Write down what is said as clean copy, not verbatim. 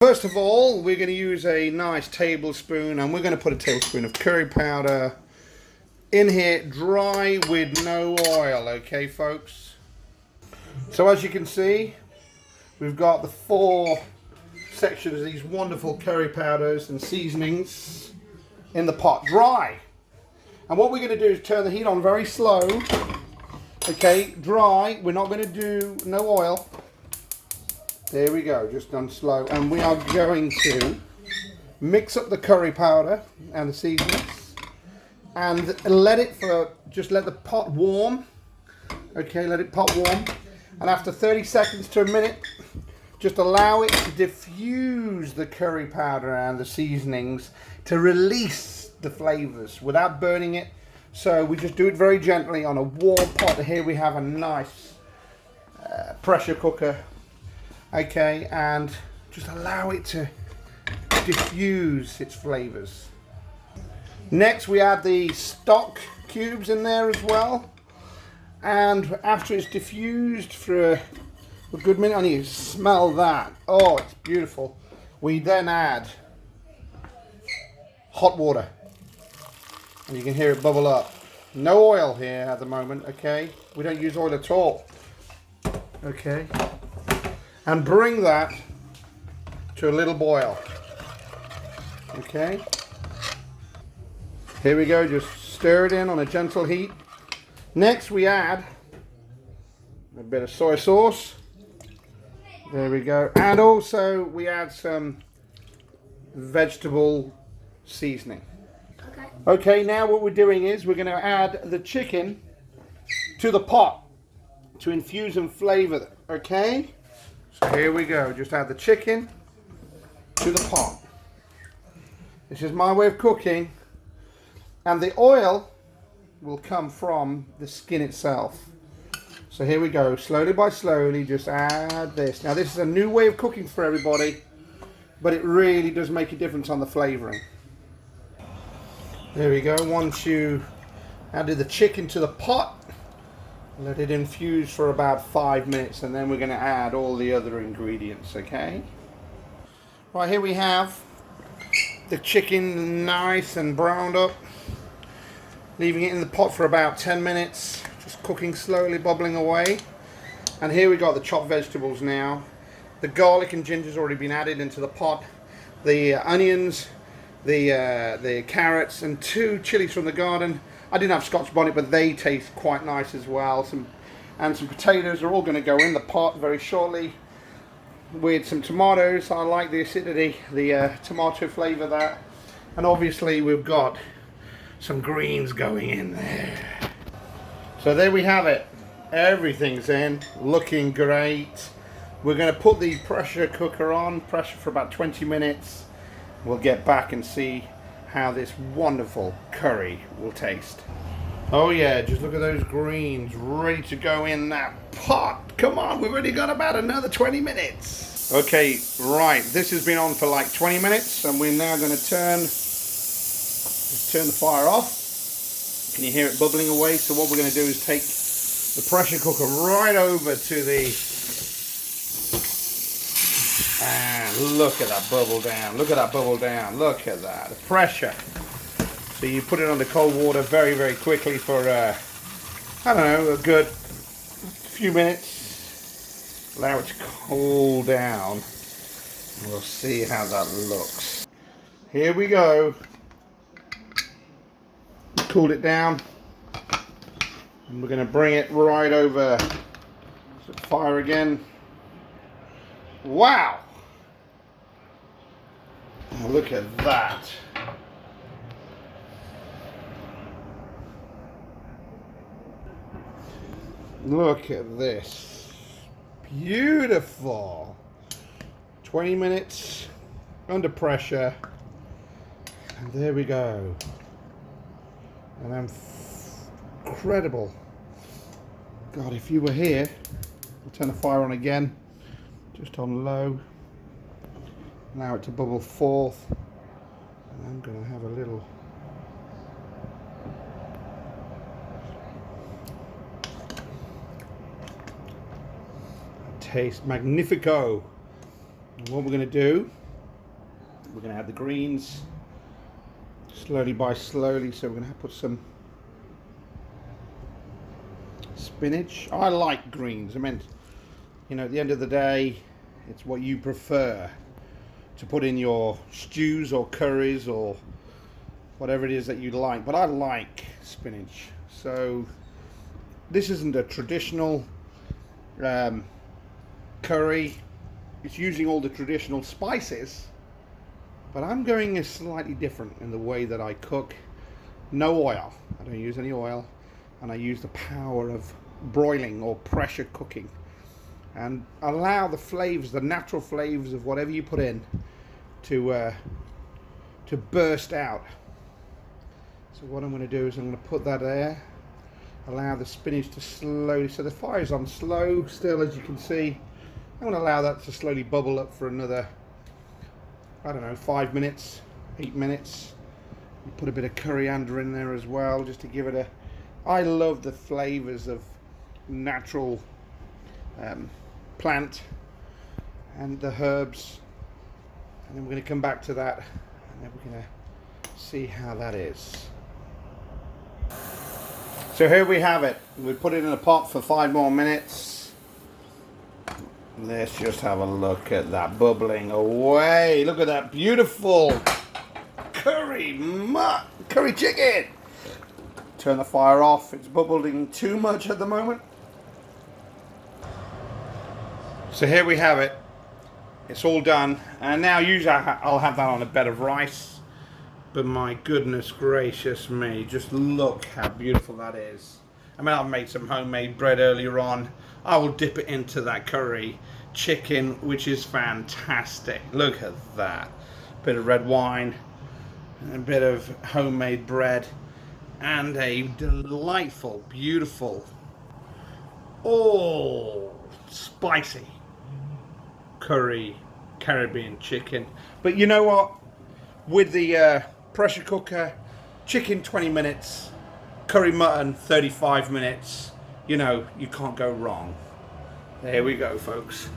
First of all, we're going to use a nice tablespoon, and we're going to put a tablespoon of curry powder in here, dry with no oil, okay folks? So as you can see, we've got the 4 sections of these wonderful curry powders and seasonings in the pot, dry. And what we're going to do is turn the heat on very slow, okay, dry. We're not going to do no oil. There we go, just done slow. And we are going to mix up the curry powder and the seasonings and let the pot warm. Okay, let it pot warm. And after 30 seconds to a minute, just allow it to diffuse the curry powder and the seasonings to release the flavors without burning it. So we just do it very gently on a warm pot. Here we have a nice pressure cooker. Okay, and just allow it to diffuse its flavors. Next we add the stock cubes in there as well, and after it's diffused for a good minute, I need to smell that. Oh, it's beautiful. We then add hot water, and you can hear it bubble up. No oil here at the moment, okay? We don't use oil at all. Okay. And bring that to a little boil. Okay. Here we go, just stir it in on a gentle heat. Next we add a bit of soy sauce. There we go. And also we add some vegetable seasoning. Okay, now what we're doing is we're going to add the chicken to the pot to infuse and flavor it. Okay? So here we go, just add the chicken to the pot. This is my way of cooking, and the oil will come from the skin itself. So here we go, slowly by slowly, just add this. Now this is a new way of cooking for everybody, but it really does make a difference on the flavoring. There we go, once you added the chicken to the pot, let it infuse for about 5 minutes, and then we're going to add all the other ingredients, okay? Right, here we have the chicken nice and browned up. Leaving it in the pot for about 10 minutes, just cooking slowly, bubbling away. And here we got the chopped vegetables now. The garlic and ginger's already been added into the pot. The onions, the carrots, and 2 chillies from the garden. I didn't have Scotch bonnet, but they taste quite nice as well. Some potatoes are all going to go in the pot very shortly with some tomatoes. I like the acidity, the tomato flavour there. And obviously we've got some greens going in there. So there we have it. Everything's in, looking great. We're going to put the pressure cooker on, pressure for about 20 minutes. We'll get back and see how this wonderful curry will taste. Oh yeah, just look at those greens ready to go in that pot. Come on, we've already got about another 20 minutes. Okay, right, this has been on for like 20 minutes, and we're now going to turn the fire off. Can you hear it bubbling away? So what we're going to do is take the pressure cooker right over to the... And look at that bubble down, look at that bubble down, look at that, the pressure. So you put it under cold water very, very quickly for, I don't know, a good few minutes. Allow it to cool down, and we'll see how that looks. Here we go. Cooled it down, and we're going to bring it right over to the fire again. Wow! Now look at that. Look at this. Beautiful. 20 minutes under pressure. And there we go. And incredible. God, if you were here, I'll turn the fire on again. Just on low. Allow it to bubble forth. And I'm going to have a little... Taste magnifico. And what we're going to do We're going to add the greens slowly by slowly. So we're going to put some spinach. I like greens. I mean, you know, at the end of the day, it's what you prefer to put in your stews or curries or whatever it is that you like. But I like spinach. So this isn't a traditional curry. It's using all the traditional spices, but I'm going slightly different in the way that I cook. No oil. I don't use any oil, and I use the power of broiling or pressure cooking, and allow the flavors, the natural flavors of whatever you put in, to burst out. So what I'm going to do is I'm going to put that there, allow the spinach to slowly, so the fire's on slow still, as you can see. I'm going to allow that to slowly bubble up for another, I don't know, 5 minutes, 8 minutes. You put a bit of coriander in there as well, just to give it a... I love the flavors of natural plant and the herbs. And then we're going to come back to that, and then we're going to see how that is. So here we have it. We put it in a pot for 5 more minutes. Let's just have a look at that bubbling away. Look at that beautiful curry chicken. Turn the fire off. It's bubbling too much at the moment. So here we have it. It's all done. And now usually I'll have that on a bed of rice. But my goodness gracious me, just look how beautiful that is. I mean, I've made some homemade bread earlier on. I will dip it into that curry chicken, which is fantastic. Look at that. Bit of red wine, and a bit of homemade bread, and a delightful, beautiful, spicy curry Caribbean chicken. But you know what? With the pressure cooker, chicken 20 minutes, curry mutton 35 minutes, you know, you can't go wrong. There we go, folks.